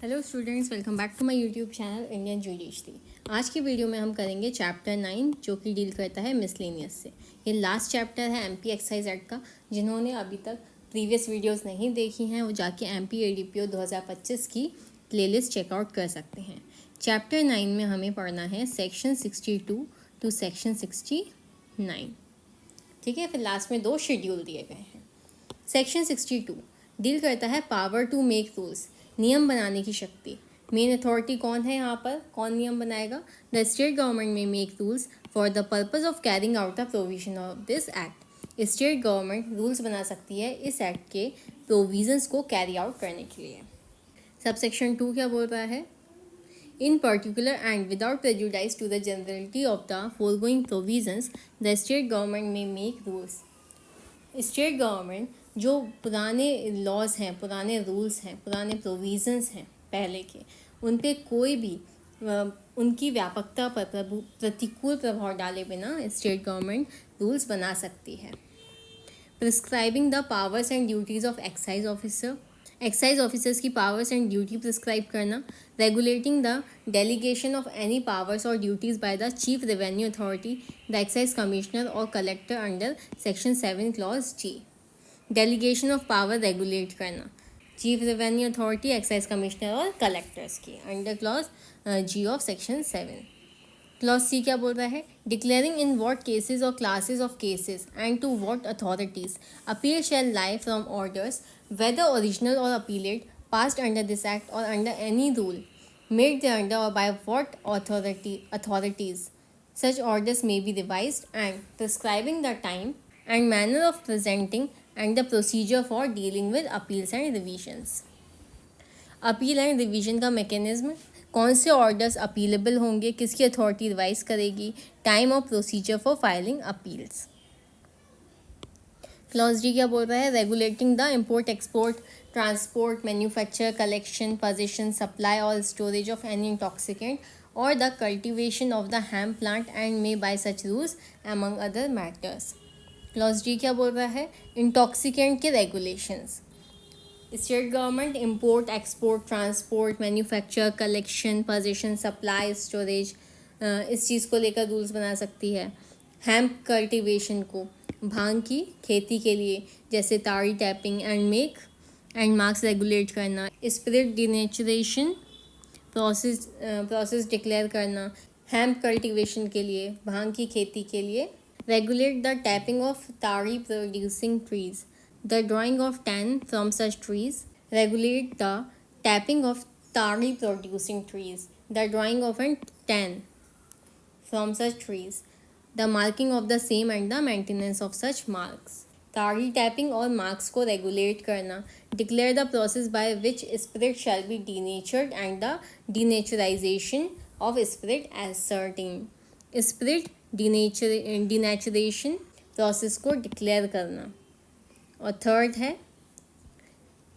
Hello students, welcome back to my YouTube channel Indian judiciary. आज की video में हम करेंगे चैप्टर 9 जो कि डील करता है मिसलेनियस से। ये लास्ट चैप्टर है एमपी एक्साइज एक्ट का। जिन्होंने अभी तक प्रीवियस वीडियोस नहीं देखी हैं वो जाके एमपी एडीपीओ 2025 की प्लेलिस्ट चेकआउट कर सकते हैं। चैप्टर 9 में हमें पढ़ना है सेक्शन 62 टू सेक्शन 69। ठीक है, फिर लास्ट में 2 शेड्यूल दिए गए हैं। सेक्शन 62 डील करता है पावर टू मेक रूल्स, नियम बनाने की शक्ति। मेन अथॉरिटी कौन है यहाँ पर, कौन नियम बनाएगा? द स्टेट गवर्नमेंट में make rules for the purpose of carrying out the provision of this act. State government rules बना सकती है इस एक्ट के प्रोविजंस को कैरी आउट करने के लिए। सबसेक्शन 2 क्या बोल रहा है? In particular and without prejudice to the generality of the foregoing provisions, the state government may make rules. State government जो पुराने लॉज हैं, पुराने रूल्स हैं, पुराने प्रोविजंस हैं पहले के, उन पे कोई भी उनकी व्यापकता पर प्रतिकूल प्रभाव डाले बिना स्टेट गवर्नमेंट रूल्स बना सकती है। Prescribing the powers and duties of excise officer, excise officers की पावर्स एंड ड्यूटी प्रिस्क्राइब करना। Regulating the delegation of any powers or duties by the chief revenue authority, the excise commissioner or collector under section 7 clause G. Delegation of power regulate करना, chief revenue authority, excise commissioner or collectors की under clause G of section 7। Clause C क्या बोल रहा है? Declaring in what cases और classes of cases and to what authorities appeal shall lie from orders whether original or appealed, passed under this act or under any rule, made thereunder or by what authorities. Such orders may be revised and prescribing the time and manner of presenting and the procedure for dealing with appeals and revisions. Appeal and revision का mechanism, कौन से orders appealable होंगे, किसकी authority revise करेगी, time और procedure for filing appeals. Clause D क्या बोल रहा है? Regulating the import, export, transport, manufacture, collection, position, supply और स्टोरेज ऑफ एनी इंटॉक्सिकेंट और the cultivation of the hemp plant and may bye such rules among other matters. Clause D क्या बोल रहा है? इंटॉक्सिकेंट के regulations. State government import, export, transport, manufacture, collection, position, supply, storage, इस चीज़ को लेकर rules बना सकती है। हैम्प कल्टिवेशन को, भांग की खेती के लिए, जैसे toddy tapping and make and marks regulate करना। स्पिरिट डिनेचुरेशन प्रोसेस डिक्लेयर करना। हैम्प कल्टिवेशन के लिए, भांग की खेती के लिए। Regulate the tapping of toddy producing trees, the drawing of tan from such trees. Regulate the tapping of toddy producing trees, the drawing of an tan from such trees, the marking of the same and the maintenance of such marks. Toddy tapping और marks को regulate करना। Declare the process by which spirit shall be denatured and the denaturisation of spirit as certain. Spirit denaturation process को declare करना। और third है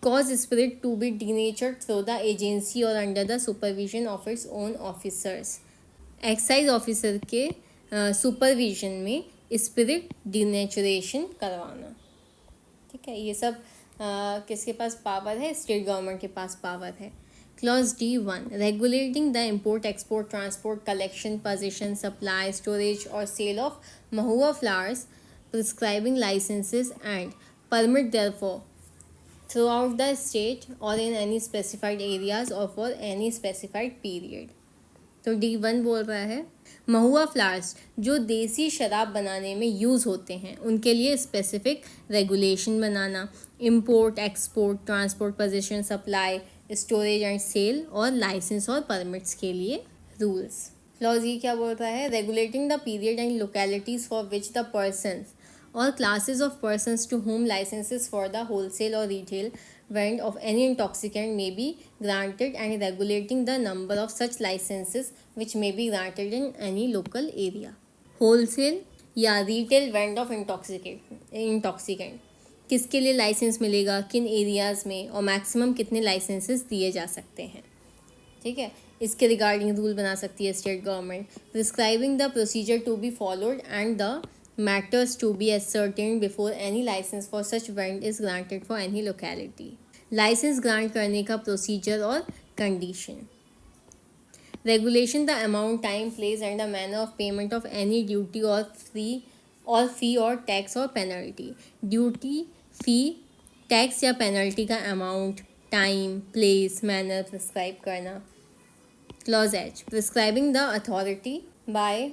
cause spirit to be denatured through the agency or under the supervision of its own officers. Excise officer के supervision में spirit denaturation करवाना। ठीक है, ये सब किसके पास पावर है? स्टेट गवर्नमेंट के पास पावर है। Clause D1 regulating the import, export, transport, collection, position, supply, storage or sale of mahua flowers, prescribing licences and permit therefor throughout the state or in any specified areas or for any specified period. तो D1 बोल रहा है महुआ flowers जो देसी शराब बनाने में use होते हैं उनके लिए स्पेसिफिक रेगुलेशन बनाना। Import, export, transport, position, supply, storage and sale और लाइसेंस और परमिट्स के लिए रूल्स। क्लॉज ये क्या बोल रहा है? Regulating the period and localities for which the persons or classes of persons to whom licenses for the wholesale or retail vend of any intoxicant may be granted and regulating the number of such licenses which may be granted in any local area. Wholesale या retail vend of intoxicant किसके लिए licence मिलेगा, किन areas में, और maximum कितने licences दिए जा सकते हैं। ठीक है, इसके रिगार्डिंग रूल बना सकती है state government. Prescribing the procedure to be followed and the matters to be ascertained before any license for such vend is granted for any locality. Licence grant करने का प्रोसीजर और condition. Regulation the amount, time, place and the manner of payment of any duty or fee or tax or penalty. Duty, fee, tax या penalty का amount, time, place, manner prescribe करना. Clause H, prescribing the authority by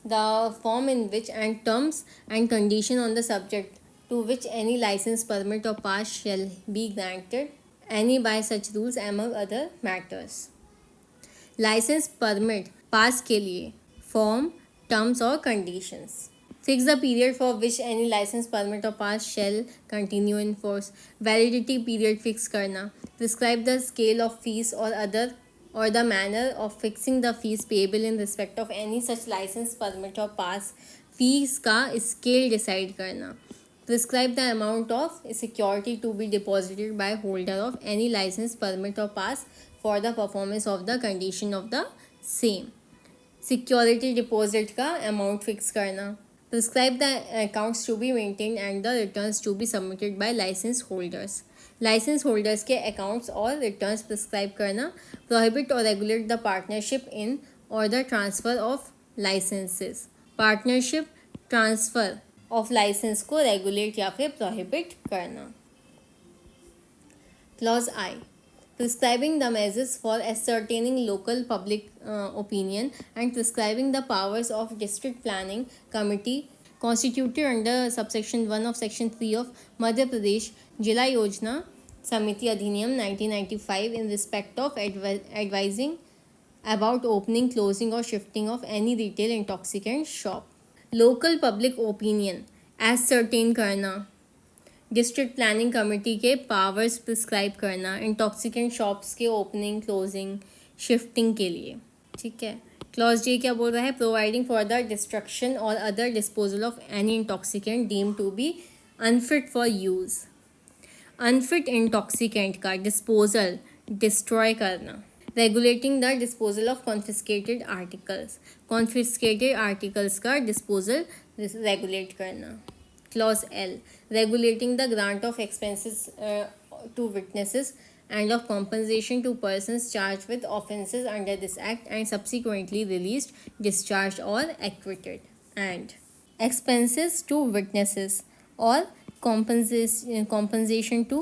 the form in which and terms and condition on the subject to which any license, permit or pass shall be granted any by such rules among other matters. Licence, permit, pass के लिए form, terms और conditions. Fix the period for which any licence, permit or pass shall continue in force. Validity period fix करना. Prescribe the scale of fees or the manner of fixing the fees payable in respect of any such license, permit or pass. Fees का scale decide करना. Prescribe the amount of security to be deposited by holder of any license, permit or pass for the performance of the condition of the same. Security deposit का amount fix करना. Prescribe the accounts to be maintained and the returns to be submitted by license holders. Licence holders के accounts और returns prescribe करना. Prohibit और regulate the partnership in और the transfer of licences. Partnership, transfer of licence को regulate या फिर prohibit करना. Clause I, prescribing the measures for ascertaining local public opinion and prescribing the powers of district planning committee constituted under subsection 1 of section 3 of Madhya Pradesh जिला योजना समिति अधिनियम 1995 in respect of advising about opening, closing or shifting of any retail intoxicant shop. Local public opinion ascertain करना. District planning committee के powers prescribe करना intoxicant shops के opening, closing, shifting के लिए. ठीक है. क्लॉज जे क्या बोल रहा है? Providing for the destruction or other disposal of any intoxicant deem to be unfit for use. Unfit intoxicant का डिस्पोजल, डिस्ट्रॉय करना. Regulating the disposal of confiscated articles. Confiscated articles का डिस्पोजल रेगुलेट करना. Clause L, regulating the grant of expenses to witnesses and of compensation to persons charged with offences under this act and subsequently released, discharged or acquitted. And expenses to witnesses or compensation to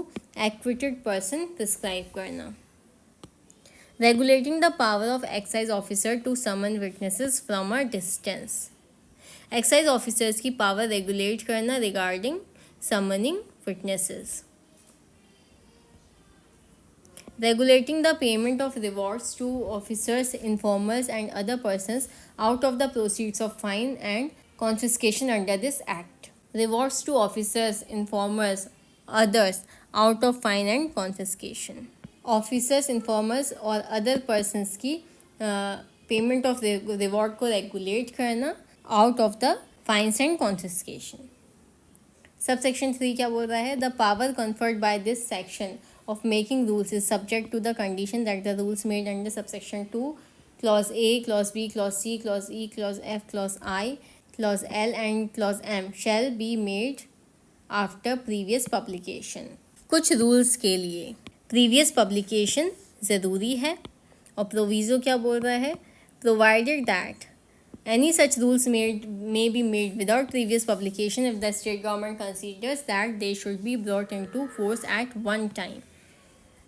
acquitted person prescribe करना. Regulating the power of excise officer to summon witnesses from a distance. Excise officers की power regulate करना regarding summoning witnesses. Regulating the payment of rewards to officers, informers and other persons out of the proceeds of fine and confiscation under this act. Rewards to officers, informers, others out of fine and confiscation. Officers, informers और other persons की payment of reward को regulate करना out of the fines and confiscation. Subsection 3 क्या बोल रहा है? The power conferred by this section of making rules is subject to the condition that the rules made under subsection 2 clause A, clause B, clause C, clause E, clause F, clause I, clause L and clause M shall be made after previous publication. कुछ rules के लिए previous publication ज़रूरी है. और proviso क्या बोल रहा है? Provided that any such rules may be made without previous publication if the state government considers that they should be brought into force at one time.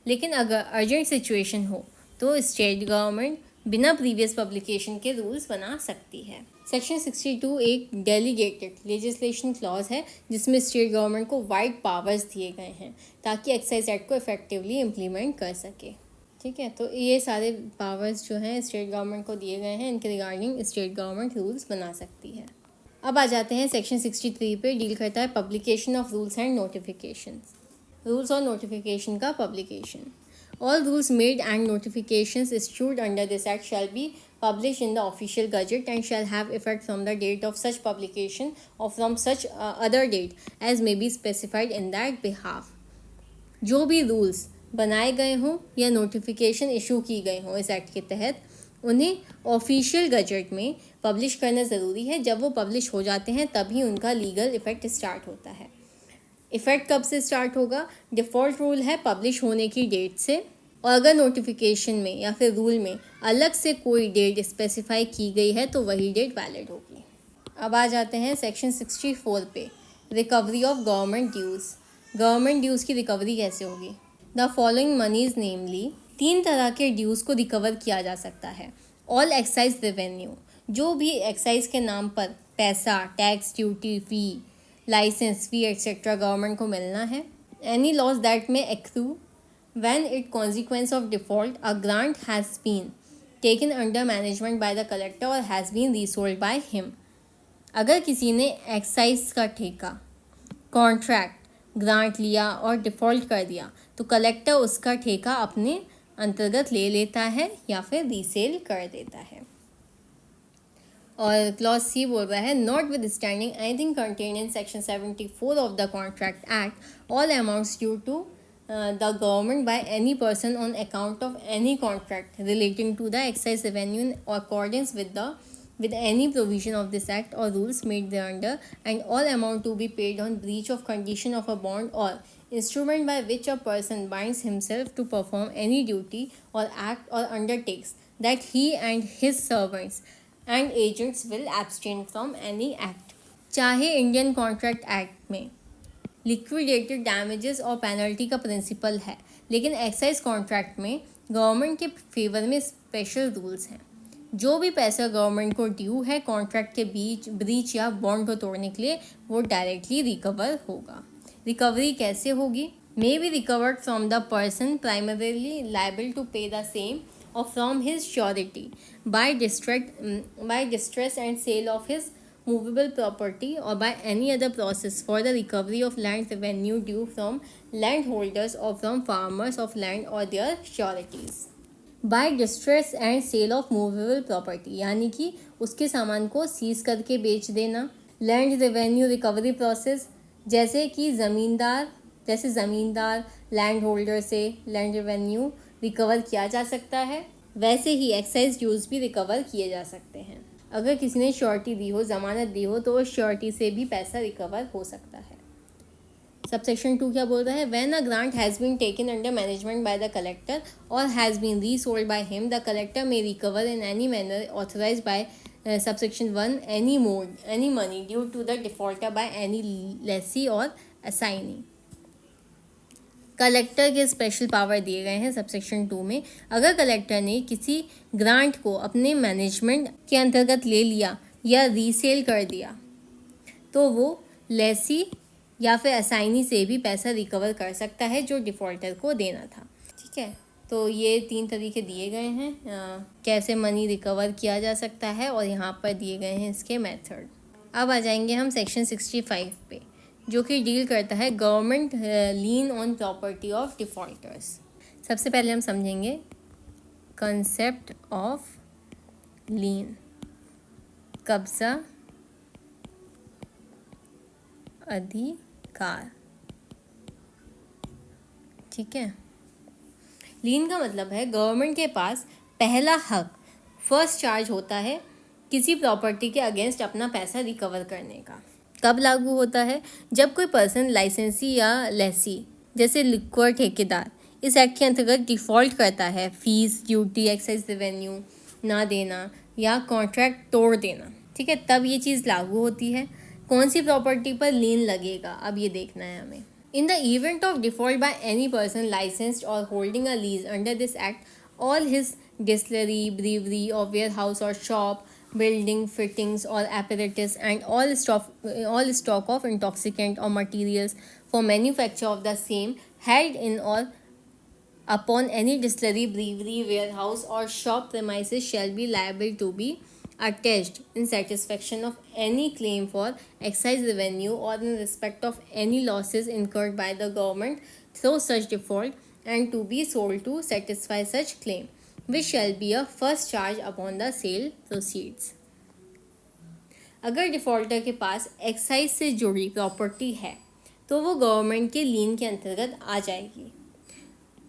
लेकिन अगर अर्जेंट सिचुएशन हो तो स्टेट गवर्नमेंट बिना previous publication के rules बना सकती है. Section 62 एक डेलीगेटेड लेजिस्लेशन क्लॉज है जिसमें स्टेट गवर्नमेंट को वाइड पावर्स दिए गए हैं ताकि एक्साइज एक्ट को इफेक्टिवली इम्प्लीमेंट कर सके. ठीक है. तो ये सारे पावर्स जो हैं स्टेट गवर्नमेंट को दिए गए हैं. इनके रिगार्डिंग स्टेट गवर्नमेंट रूल्स बना सकती है. अब आ जाते हैं सेक्शन 63 पे. डील करता है publication of rules and notification. Rules और नोटिफिकेशन का publication. All rules made and notifications issued under this act shall be published in the official gazette and shall have effect from the date of such publication or from such other date as may be specified in that behalf. जो भी rules बनाए गए हों या notification issue की गए हों इस एक्ट के तहत उन्हें ऑफिशियल गजट में पब्लिश करना ज़रूरी है. जब वो पब्लिश हो जाते हैं तभी उनका लीगल इफ़ेक्ट स्टार्ट होता है. इफ़ेक्ट कब से स्टार्ट होगा? डिफ़ॉल्ट रूल है पब्लिश होने की डेट से और अगर नोटिफिकेशन में या फिर रूल में अलग से कोई डेट स्पेसिफाई की गई है तो वही डेट वैलिड होगी। अब आ जाते हैं सेक्शन 64 पे, recovery of government dues. Government dues की रिकवरी कैसे होगी? द फॉलोइंग मनीज नेमली, 3 तरह के ड्यूज़ को रिकवर किया जा सकता है। ऑल एक्साइज रेवेन्यू, जो भी एक्साइज के नाम पर पैसा, टैक्स, ड्यूटी, फी, लाइसेंस फी एक्सेट्रा गवर्नमेंट को मिलना है। एनी लॉस दैट में accrue when it consequence of default a grant has been taken under management by the collector or has been resold by him। अगर किसी ने एक्साइज का ठेका, contract, grant लिया और डिफ़ॉल्ट कर दिया तो कलेक्टर उसका ठेका अपने अंतर्गत ले लेता है या फिर रीसेल कर देता है। और क्लॉज सी बोल रहा है, notwithstanding anything contain in section 74 of the contract act all amounts due to the government by any person on account of any contract relating to the excise revenue in accordance with any provision of this act or rules made thereunder, and all amount to be paid on breach of condition of a bond or instrument by which a person binds himself to perform any duty or act or undertakes that he and his servants and agents will abstain from any act। चाहे Indian contract act में liquidated damages और penalty का principal है, लेकिन excise contract में government के favour में special rules हैं। जो भी पैसा गवर्नमेंट को ड्यू है कॉन्ट्रैक्ट के बीच ब्रीच या बॉन्ड को तोड़ने के लिए, वो डायरेक्टली रिकवर होगा। रिकवरी कैसे होगी? May be recovered from the person primarily liable to pay the same or from his surety by distress and sale of his movable property or by any other process for the recovery of land revenue due from landholders or from farmers of land or their sureties। by distress and sale of movable property यानी कि उसके सामान को seize करके बेच देना। land revenue recovery process जैसे ज़मींदार लैंड होल्डर से लैंड रेवेन्यू रिकवर किया जा सकता है, वैसे ही एक्साइज ड्यूज भी रिकवर किए जा सकते हैं। अगर किसी ने श्योरिटी दी हो, ज़मानत दी हो, तो उस श्योरिटी से भी पैसा रिकवर हो सकता है। सबसेक्शन 2 क्या बोल रहा है? When a grant has been taken under management by the collector or has been resold by him, the collector may recover in any manner authorised by subsection 1 any money due to the defaulter by any lessee or assignee. Collector के special power दिए गए हैं subsection 2 में। अगर collector ने किसी grant को अपने मैनेजमेंट के अंतर्गत ले लिया या रीसेल कर दिया तो वो लेसी या फिर असाइनी से भी पैसा रिकवर कर सकता है जो डिफ़ॉल्टर को देना था। ठीक है, तो ये 3 तरीके दिए गए हैं कैसे मनी रिकवर किया जा सकता है, और यहाँ पर दिए गए हैं इसके मेथड। अब आ जाएंगे हम सेक्शन 65 पे, जो कि डील करता है government lean on property of defaulters. सबसे पहले हम समझेंगे कंसेप्ट ऑफ लीन, कब्ज़ा अधिकार। ठीक है, लीन का मतलब है गवर्नमेंट के पास पहला हक, फर्स्ट चार्ज होता है किसी प्रॉपर्टी के अगेंस्ट अपना पैसा रिकवर करने का। कब लागू होता है? जब कोई पर्सन लाइसेंसी या लेसी जैसे लिक्वर ठेकेदार इस एक्ट के अंतर्गत डिफ़ॉल्ट करता है, फीस, ड्यूटी, एक्साइज रेवेन्यू ना देना या कॉन्ट्रैक्ट तोड़ देना। ठीक है, तब ये चीज़ लागू होती है। कौन सी प्रॉपर्टी पर लीन लगेगा, अब ये देखना है हमें। In the event of default by any person licensed or holding a lease under this act, all his distillery, brewery or ware house शॉप, building, fittings or apparatus and all stock of intoxicant or materials for manufacture of the same held in or upon any distillery, brewery, warehouse or shop premises shall be liable to be attached in satisfaction of any claim for excise revenue or in respect of any losses incurred by the government through such default, and to be sold to satisfy such claim, which shall be a first charge upon the sale proceeds। अगर defaulter के पास excise से जुड़ी property है तो वो government के लीन के अंतर्गत आ जाएगी।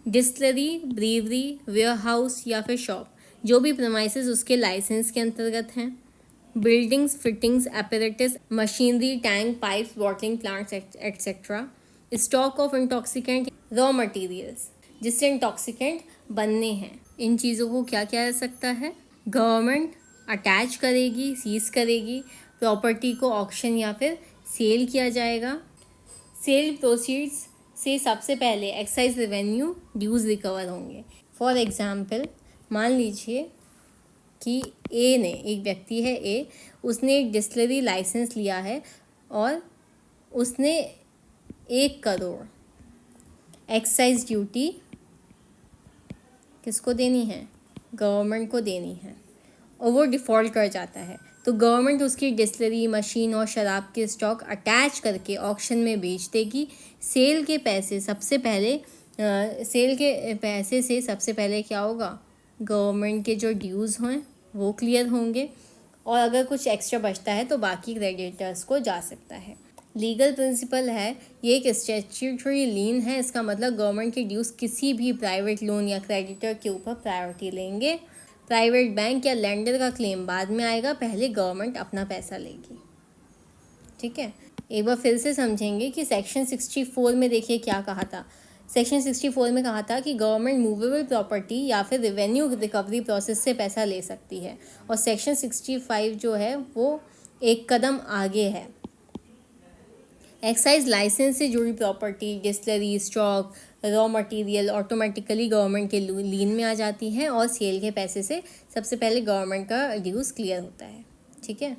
डिस्टिलरी, ब्रीवरी, वेयरहाउस या फिर शॉप, जो भी प्रेमाइसेस उसके लाइसेंस के अंतर्गत हैं, buildings, fittings, apparatus, machinery, tank, pipes, bottling plants etcetera, stock of intoxicant, raw materials जिससे इंटॉक्सिकेंट बनने हैं। इन चीज़ों को क्या किया जा सकता है? गवर्नमेंट अटैच करेगी, सीज करेगी, प्रॉपर्टी को ऑक्शन या फिर सेल किया जाएगा। सेल प्रोसीड्स से सबसे पहले एक्साइज रेवेन्यू ड्यूज रिकवर होंगे। फॉर एग्जाम्पल, मान लीजिए कि ए ने, एक व्यक्ति है ए, उसने एक डिस्टिलरी लाइसेंस लिया है और उसने 1 करोड़ एक्साइज ड्यूटी किसको देनी है? गवर्नमेंट को देनी है, और वो डिफ़ॉल्ट कर जाता है। तो गवर्नमेंट उसकी डिस्टिलरी, मशीन और शराब के स्टॉक अटैच करके ऑक्शन में बेच देगी। सेल के पैसे सबसे पहले सेल के पैसे से सबसे पहले क्या होगा? गवर्नमेंट के जो ड्यूज़ हैं वो क्लियर होंगे, और अगर कुछ एक्स्ट्रा बचता है तो बाकी क्रेडिटर्स को जा सकता है। लीगल प्रिंसिपल है, ये एक स्टैट्यूटरी लीन है। इसका मतलब गवर्नमेंट के ड्यूज़ किसी भी प्राइवेट लोन या क्रेडिटर के ऊपर प्रायोरिटी लेंगे। प्राइवेट बैंक या लेंडर का क्लेम बाद में आएगा, पहले गवर्नमेंट अपना पैसा लेगी। ठीक है, एक बार फिर से समझेंगे कि सेक्शन 64 में देखिए क्या कहा था। सेक्शन 64 में कहा था कि गवर्नमेंट मूवेबल प्रॉपर्टी या फिर रेवेन्यू रिकवरी प्रोसेस से पैसा ले सकती है, और सेक्शन 65 जो है वो एक कदम आगे है। एक्साइज लाइसेंस से जुड़ी property, distillery, stock, raw material automatically government के लीन में आ जाती हैं, और सेल के पैसे से सबसे पहले गवर्नमेंट का ड्यूज़ क्लियर होता है। ठीक है,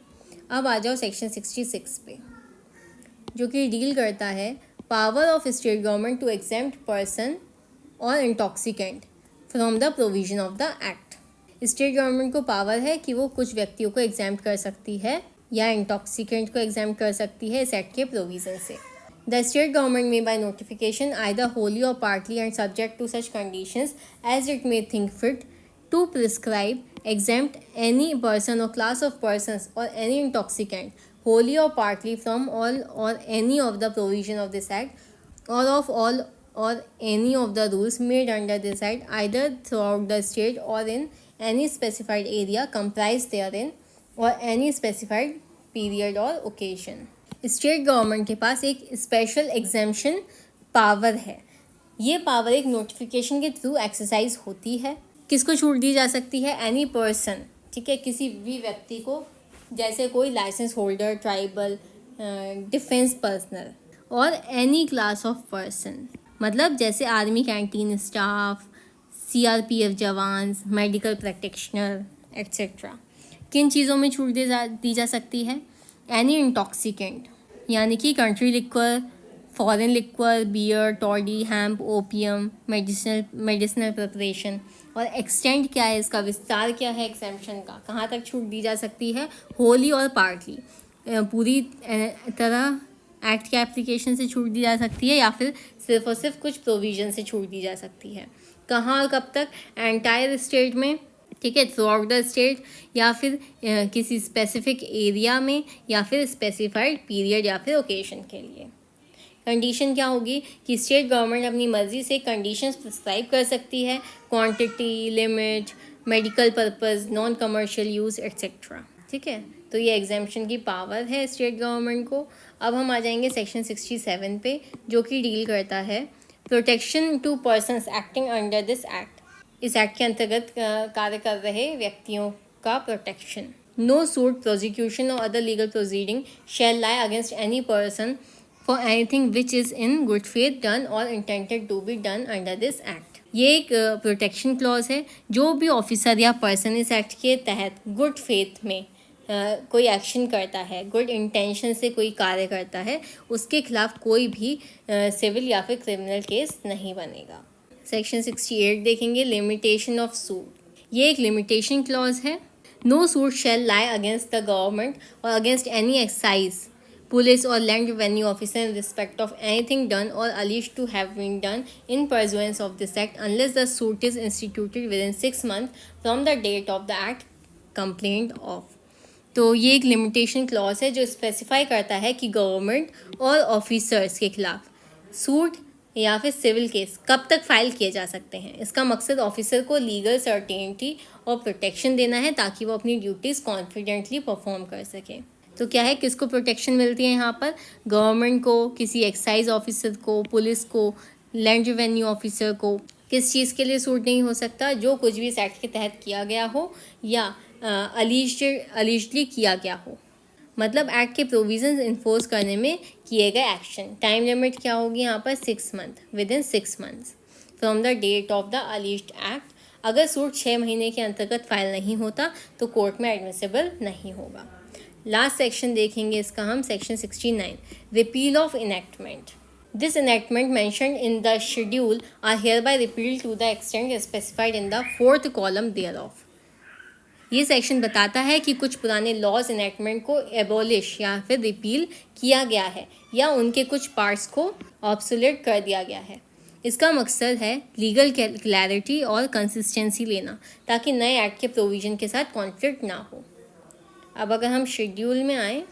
अब आ जाओ सेक्शन 66 पे, जो कि डील करता है power of state government to exempt person or intoxicant from the provision of the act. State government को पावर है कि वो कुछ व्यक्तियों को एग्जेम्प्ट कर सकती है या इंटॉक्सिकेंट को एग्जाम कर सकती है इस एक्ट के प्रोविज़न से। The state government may by notification either wholly or partly and subject to such conditions as it may think fit to prescribe exempt any person or class of persons or any intoxicant wholly or partly from all or any of the provision of this act or of all or any of the rules made under this act either throughout the state or in any specified area comprised therein और any specified period और occasion. State government के पास एक special exemption power है। ये power एक notification के through exercise होती है। किसको छूट दी जा सकती है? Any person. ठीक है, किसी भी व्यक्ति को, जैसे कोई licence holder, tribal, defence personnel, और एनी क्लास ऑफ पर्सन, मतलब जैसे आर्मी कैंटीन स्टाफ, CRPF जवान, मेडिकल प्रैक्टिशनर एक्सेट्रा। किन चीज़ों में छूट दी जा सकती है? एनी इंटॉक्सिकेंट, यानी कि country liquor, foreign liquor, beer, toddy, hemp, opium, medicinal preparation. और एक्सटेंड क्या है इसका, विस्तार क्या है एग्जेम्पशन का, कहाँ तक छूट दी जा सकती है? होली और पार्टली, पूरी तरह एक्ट के एप्लीकेशन से छूट दी जा सकती है, या फिर सिर्फ और सिर्फ कुछ प्रोविजन से छूट दी जा सकती है। कहाँ और कब तक? एंटायर स्टेट में, ठीक है, थ्रू आउट द स्टेट, या फिर किसी स्पेसिफिक एरिया में, या फिर स्पेसिफाइड पीरियड या फिर ओकेजन के लिए। कंडीशन क्या होगी कि स्टेट गवर्नमेंट अपनी मर्जी से कंडीशंस प्रिस्क्राइब कर सकती है, quantity, limit, medical purpose, non commercial use etcetera. ठीक है, तो ये एग्जेम्पशन की पावर है स्टेट गवर्नमेंट को। अब हम आ जाएंगे सेक्शन 67 पे, जो कि डील करता है protection to persons acting under this act. इस एक्ट के अंतर्गत कार्य कर रहे व्यक्तियों का protection. No suit, prosecution or other legal proceeding shall lie against any person for anything which is in good faith done or intended to be done under this act. ये एक प्रोटेक्शन क्लॉज है। जो भी officer या person इस act के तहत good faith में कोई एक्शन करता है, गुड इंटेंशन से कोई कार्य करता है, उसके खिलाफ कोई भी सिविल या फिर क्रिमिनल केस नहीं बनेगा। सेक्शन 68 देखेंगे, लिमिटेशन ऑफ सूट। ये एक लिमिटेशन क्लॉज है। No suit shall lie against the government or against any excise, police or land revenue officer in respect of anything done or alleged to have been done in pursuance of this act unless the suit is instituted within 6 months from the date of the act complained of। तो ये एक limitation clause है जो specify करता है कि government और officers के खिलाफ सूट या फिर सिविल केस कब तक फाइल किए जा सकते हैं। इसका मकसद ऑफिसर को लीगल सर्टेनिटी और प्रोटेक्शन देना है ताकि वो अपनी ड्यूटीज़ कॉन्फिडेंटली परफॉर्म कर सकें। तो क्या है, किसको प्रोटेक्शन मिलती है यहाँ पर? गवर्नमेंट को, किसी एक्साइज ऑफिसर को, पुलिस को, लैंड रेवेन्यू ऑफिसर को, किस चीज़ के लिए सूट नहीं हो सकता? जो कुछ भी इस एक्ट के तहत किया गया हो या अलीजली किया गया हो, मतलब एक्ट के प्रोविजंस इन्फोर्स करने में किए गए एक्शन। टाइम लिमिट क्या होगी यहाँ पर? 6 month, within 6 months from the date of the alleged act. अगर सूट 6 महीने के अंतर्गत फाइल नहीं होता तो कोर्ट में एडमिसिबल नहीं होगा। लास्ट सेक्शन देखेंगे इसका हम, section 69, repeal of enactment. This enactment mentioned in the schedule are hereby repealed to the extent specified in the 4th column thereof। ये सेक्शन बताता है कि कुछ पुराने लॉज इनेक्टमेंट को एबॉलिश या फिर रिपील किया गया है या उनके कुछ पार्ट्स को ऑब्सोलेट कर दिया गया है। इसका मकसद है लीगल क्लैरिटी और कंसिस्टेंसी लेना, ताकि नए एक्ट के प्रोविजन के साथ कॉन्फ्लिक्ट ना हो। अब अगर हम शेड्यूल में आए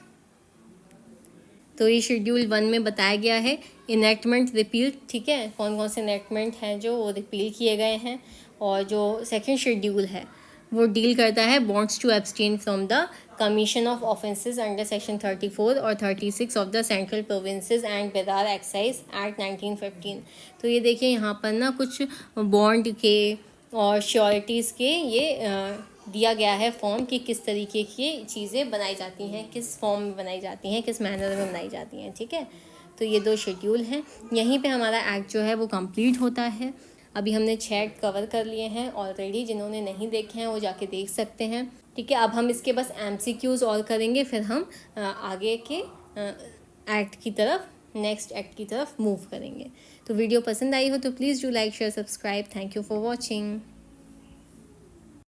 तो ये शेड्यूल 1 में बताया गया है इनेक्टमेंट रिपील, ठीक है, कौन कौन से इनेक्टमेंट हैं जो वो रिपील किए गए हैं। और जो सेकंड शेड्यूल है वो डील करता है bonds to abstain from the commission of offences under section 34 or 36 of the central provinces and Berar excise act 1915। तो ये देखिए यहाँ पर ना कुछ बॉन्ड के और श्योरिटीज़ के ये दिया गया है फॉर्म कि किस तरीके की चीज़ें बनाई जाती हैं, किस फॉर्म में बनाई जाती हैं, किस मैनर में बनाई जाती हैं, ठीक है। तो ये 2 शेड्यूल हैं। यहीं पे हमारा एक्ट जो है वो कंप्लीट होता है। अभी हमने 6 एक्ट कवर कर लिए हैं ऑलरेडी, जिन्होंने नहीं देखे हैं वो जाके देख सकते हैं, ठीक है। अब हम इसके बस MCQs और करेंगे, फिर हम आगे के एक्ट की तरफ, नेक्स्ट एक्ट की तरफ मूव करेंगे। तो वीडियो पसंद आई हो तो please do like share subscribe. Thank you for watching.